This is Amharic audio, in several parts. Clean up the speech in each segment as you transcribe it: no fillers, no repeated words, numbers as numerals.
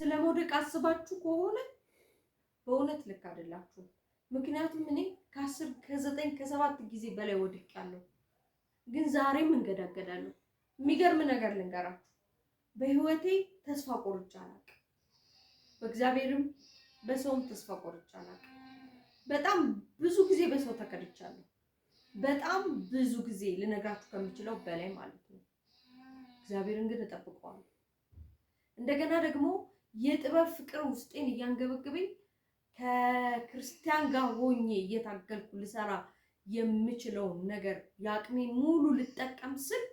ስለመውደቅ አስባችሁ ከሆነ በእውነት ልክ አይደላችሁም። ምክንያቱም እኔ ከ10 ከ9 ከ7 ጊዜ በላይ ወድቄያለሁ፣ ግን ዛሬም እንገዳገዳለሁ። የሚገርም ነገር ልንገራችሁ፣ በህይወቴ ተስፋ ቆርጬ አላውቅም። በእግዚአብሔርም በሰውም ተስፋ ቆርጬ አላውቅም። በጣም ብዙ ጊዜ በሰው ተከድቻለሁ። በጣም ብዙ ጊዜ ልነግራችሁ ከምችለው በላይ ማለት ነው። እግዚአብሔርን ግን እጠብቀዋለሁ። እንደገና ደግሞ የጥበብ ፍቅር ውስጤን እያንገበገበኝ ከክርስቲያን ጋር ሆኜ እየታገልኩ ልሰራ የምችለውን ነገር የአቅሜን ሙሉ ልጠቀም ስል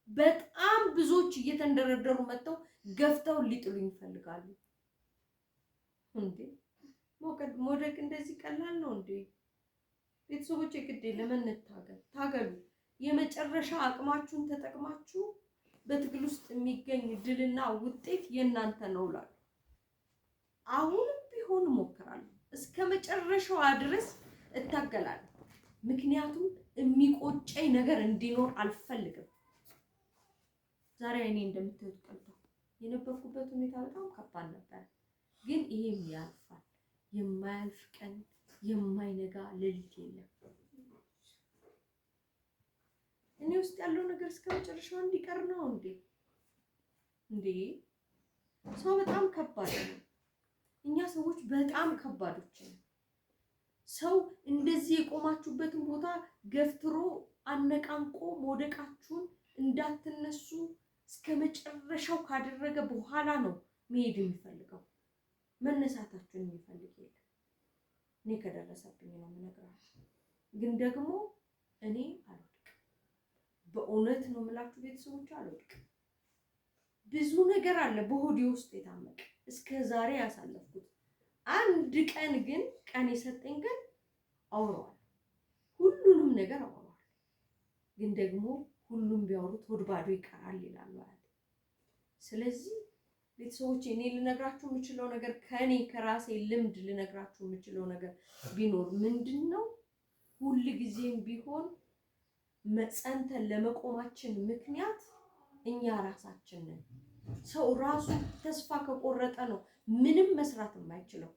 በጣም ብዙዎች እየተንደረደሩ መጥተው ገፍተው ሊጥሉኝ ይፈልጋሉ። እንዴ መውደቅ እንደዚህ ቀላል ነው እንዴ? ቤተሰቦቼ ግዴ ለምን ታገሉ። የመጨረሻ አቅማችሁን ተጠቅማችሁ በትግል ውስጥ የሚገኝ ድልና ውጤት የእናንተ ነው እላለሁ። አሁንም ቢሆን እሞክራለሁ፣ እስከ መጨረሻው ድረስ እታገላለሁ። ምክንያቱም የሚቆጨኝ ነገር እንዲኖር አልፈልግም። ዛሬ እኔ እንደምታዩት ቀልቶ የነበርኩበት ሁኔታ በጣም ከባድ ነበር፣ ግን ይሄም ያልፋል። የማያልፍ ቀን የማይነጋ ሌሊት የለም። እኔ ውስጥ ያለው ነገር እስከ መጨረሻው እንዲቀር ነው እንዴ? ሰው በጣም ከባድ ነው። እኛ ሰዎች በጣም ከባዶች ነን። ሰው እንደዚህ የቆማችሁበትን ቦታ ገፍትሮ አነቃንቆ መውደቃችሁን እንዳትነሱ እስከ መጨረሻው ካደረገ በኋላ ነው መሄድ የሚፈልገው። መነሳታችሁን የሚፈልግ የለም። እኔ ከደረሰብኝ ነው የምነግራችሁ። ግን ደግሞ እኔ አልወድቅም። በእውነት ነው የምላችሁ ቤተሰቦች፣ አልወድቅም። ብዙ ነገር አለ በሆዴ ውስጥ የታመቀ እስከ ዛሬ ያሳለፍኩት። አንድ ቀን ግን ቀን የሰጠኝ ግን አውረዋል። ሁሉንም ነገር አውረዋል። ግን ደግሞ ሁሉም ቢያወሩት ሆድ ባዶ ይቀራል ይላሉ አይደል? ስለዚህ ቤተሰቦች እኔ ልነግራችሁ የምችለው ነገር ከኔ ከራሴ ልምድ ልነግራችሁ የምችለው ነገር ቢኖር ምንድነው? ሁሉ ጊዜም ቢሆን ጸንተን ለመቆማችን ምክንያት እኛ ራሳችን ነን። ሰው ራሱ ተስፋ ከቆረጠ ነው ምንም መስራት የማይችለው።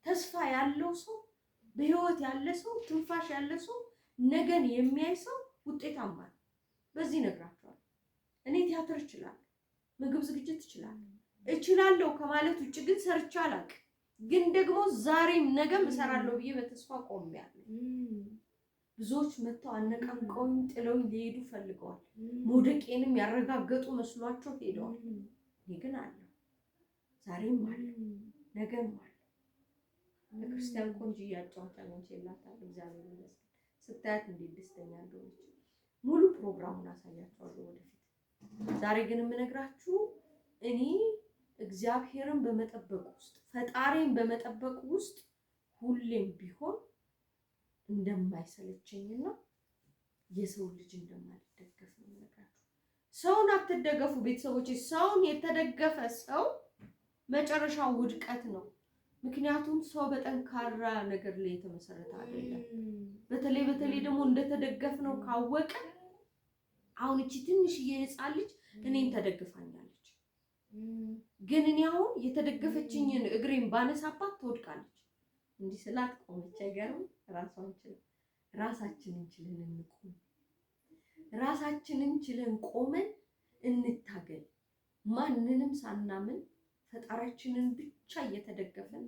ተስፋ ያለው ሰው፣ በህይወት ያለ ሰው፣ ትንፋሽ ያለ ሰው፣ ነገን የሚያይ ሰው ውጤታማ ነው። በዚህ ነግራችኋለሁ። እኔ ቲያትር እችላለሁ፣ ምግብ ዝግጅት እችላለሁ ከማለት ውጭ ግን ሰርቼ አላውቅም። ግን ደግሞ ዛሬም ነገም እሰራለሁ ብዬ በተስፋ ቆሜያለሁ። ብዙዎች መጥተው አነቃንቀውኝ ጥለውኝ ሊሄዱ ፈልገዋል። መውደቄንም ያረጋገጡ መስሏቸው ሄደዋል። እኔ ግን አለሁ፣ ዛሬም አለሁ፣ ነገም አለሁ። ለክርስቲያን ቆንጆ እያጫወታለሁ ይላታል። እግዚአብሔር ይመስገን። ስታያት እንዴት ደስተኛ እንደሆነች ሙሉ ፕሮግራሙን አሳያችኋለሁ ወደፊት። ዛሬ ግን የምነግራችሁ እኔ እግዚአብሔርን በመጠበቅ ውስጥ ፈጣሪን በመጠበቅ ውስጥ ሁሌም ቢሆን እንደማይሰለቸኝና የሰው ልጅ እንደማልደገፍ ነው የምነግራችሁ። ሰውን አትደገፉ ቤተሰቦች። ሰውን የተደገፈ ሰው መጨረሻው ውድቀት ነው። ምክንያቱም ሰው በጠንካራ ነገር ላይ የተመሰረተ አይደለም። በተለይ ደግሞ እንደተደገፍነው ካወቀ አሁን እቺ ትንሽዬ ሕፃን ልጅ እኔን ተደግፋኛለች። ግን እኔ አሁን የተደገፈችኝን እግሬን ባነሳባት ትወድቃለች። እንዲህ ስላት ቆመች። አይገርም? ራሳችንን ችለን እንቆም። ራሳችንን ችለን ቆመን እንታገል። ማንንም ሳናምን ፈጣሪያችንን ብቻ እየተደገፈን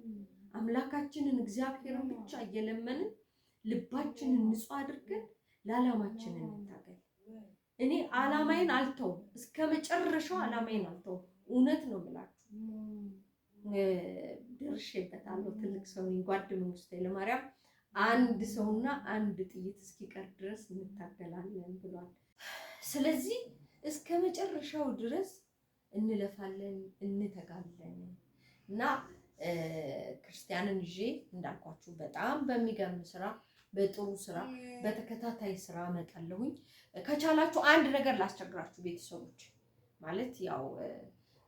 አምላካችንን እግዚአብሔርን ብቻ እየለመንን ልባችንን ንጹህ አድርገን ለዓላማችን እንታገል። እኔ ዓላማዬን አልተውም፣ እስከ መጨረሻው ዓላማዬን አልተውም። እውነት ነው የምላችሁ። ደርሼበታለሁ። ትልቅ ሰው ነኝ። ጓድ መንግስቱ ኃይለማርያም አንድ ሰውና አንድ ጥይት እስኪቀር ድረስ እንታገላለን ብሏል። ስለዚህ እስከ መጨረሻው ድረስ እንለፋለን፣ እንተጋለን እና ክርስቲያንን ይዤ እንዳልኳችሁ በጣም በሚገርም ስራ፣ በጥሩ ስራ፣ በተከታታይ ስራ መጣለሁኝ። ከቻላችሁ አንድ ነገር ላስቸግራችሁ ቤተሰቦች፣ ማለት ያው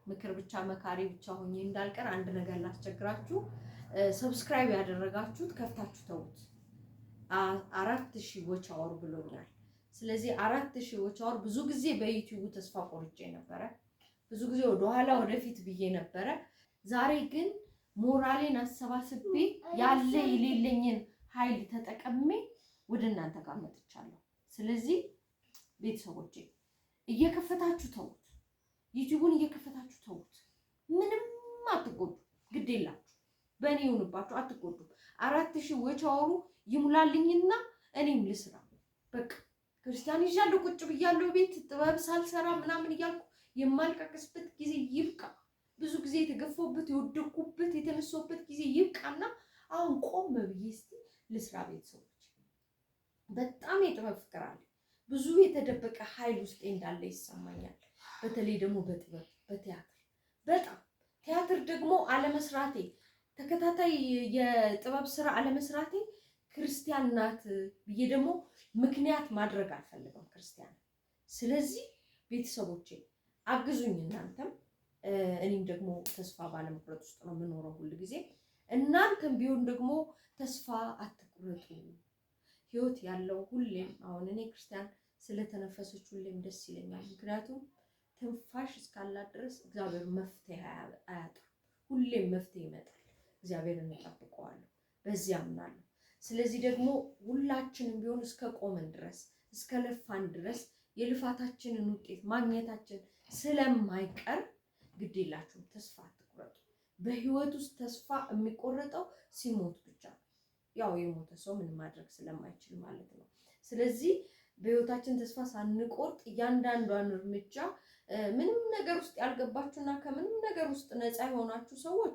ምክር ብቻ መካሪ ብቻ ሆኜ እንዳልቀር አንድ ነገር ላስቸግራችሁ። ሰብስክራይብ ያደረጋችሁት ከፍታችሁ ተውት። 4000 ዎች አወር ብሎኛል። ስለዚህ 4000 ዎች አወር ብዙ ጊዜ በዩቲዩብ ተስፋ ቆርጬ ነበረ። ብዙ ጊዜ ወደ ኋላ ወደፊት ብዬ ነበረ። ዛሬ ግን ሞራሌን አሰባስቤ ያለ የሌለኝን ኃይል ተጠቅሜ ወደ እናንተ ጋር መጥቻለሁ። ስለዚህ ቤተሰቦቼ እየከፈታችሁ ተውት፣ ዩቲዩቡን እየከፈታችሁ ተውት። ምንም አትጎዱ፣ ግድ የላችሁ፣ በእኔ ይሁንባችሁ፣ አትጎዱ። 4000 ወቻወሩ ይሙላልኝና እኔም ልስራ። በቃ ክርስቲያን ይዣለሁ፣ ቁጭ ብያለሁ ቤት ጥበብ ሳልሰራ ምናምን እያልኩ የማልቀቅስበት ጊዜ ይብቃ። ብዙ ጊዜ የተገፋሁበት የወደኩበት የተነሳሁበት ጊዜ ይብቃና አሁን ቆም ብዬ እስቲ ልስራ። ቤተሰቦች በጣም የጥበብ ፍቅር አለ። ብዙ የተደበቀ ኃይል ውስጤ እንዳለ ይሰማኛል። በተለይ ደግሞ በጥበብ በቲያትር በጣም ቲያትር ደግሞ አለመስራቴ፣ ተከታታይ የጥበብ ስራ አለመስራቴ ክርስቲያን ናት ብዬ ደግሞ ምክንያት ማድረግ አልፈልግም ክርስቲያን። ስለዚህ ቤተሰቦቼ አግዙኝ እናንተም። እኔም ደግሞ ተስፋ ባለመቁረጥ ውስጥ ነው የምኖረው ሁሉ ጊዜ። እናንተም ቢሆን ደግሞ ተስፋ አትቁረጡ። ህይወት ያለው ሁሌም አሁን እኔ ክርስቲያን ስለተነፈሰች ሁሌም ደስ ይለኛል። ምክንያቱም ትንፋሽ እስካላት ድረስ እግዚአብሔር መፍትሄ አያጣም። ሁሌም መፍትሄ ይመጣል። እግዚአብሔርን እንጠብቀዋለሁ፣ በዚህ አምናለሁ። ስለዚህ ደግሞ ሁላችንም ቢሆን እስከ ቆመን ድረስ እስከ ለፋን ድረስ የልፋታችንን ውጤት ማግኘታችን ስለማይቀር ግድ የላችሁም፣ ተስፋ አትቁረጡ። በህይወት ውስጥ ተስፋ የሚቆረጠው ሲሞት ብቻ ነው። ያው የሞተ ሰው ምን ማድረግ ስለማይችል ማለት ነው። ስለዚህ በህይወታችን ተስፋ ሳንቆርጥ እያንዳንዷን እርምጃ ምንም ነገር ውስጥ ያልገባችሁና ከምንም ነገር ውስጥ ነፃ የሆናችሁ ሰዎች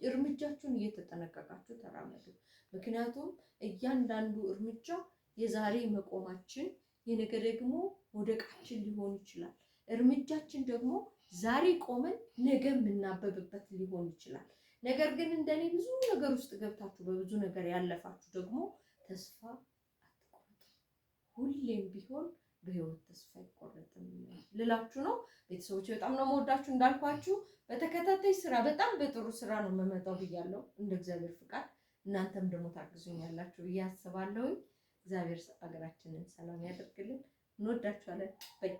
እርምጃችሁን እየተጠነቀቃችሁ ተራመዱ። ምክንያቱም እያንዳንዱ እርምጃ የዛሬ መቆማችን የነገ ደግሞ ወደቃችን ሊሆን ይችላል። እርምጃችን ደግሞ ዛሬ ቆመን ነገ የምናበብበት ሊሆን ይችላል። ነገር ግን እንደኔ ብዙ ነገር ውስጥ ገብታችሁ በብዙ ነገር ያለፋችሁ ደግሞ ተስፋ አትቆርጡ። ሁሌም ቢሆን በህይወት ተስፋ አይቆረጥም ልላችሁ ነው። ቤተሰቦች በጣም ነው የምወዳችሁ። እንዳልኳችሁ በተከታታይ ስራ በጣም በጥሩ ስራ ነው የምመጣው ብያለሁ፣ እንደ እግዚአብሔር ፍቃድ። እናንተም ደግሞ ታግዙኛላችሁ ብዬ አስባለሁ። እግዚአብሔር ሀገራችንን ሰላም ያደርግልን። እንወዳችኋለን። በይ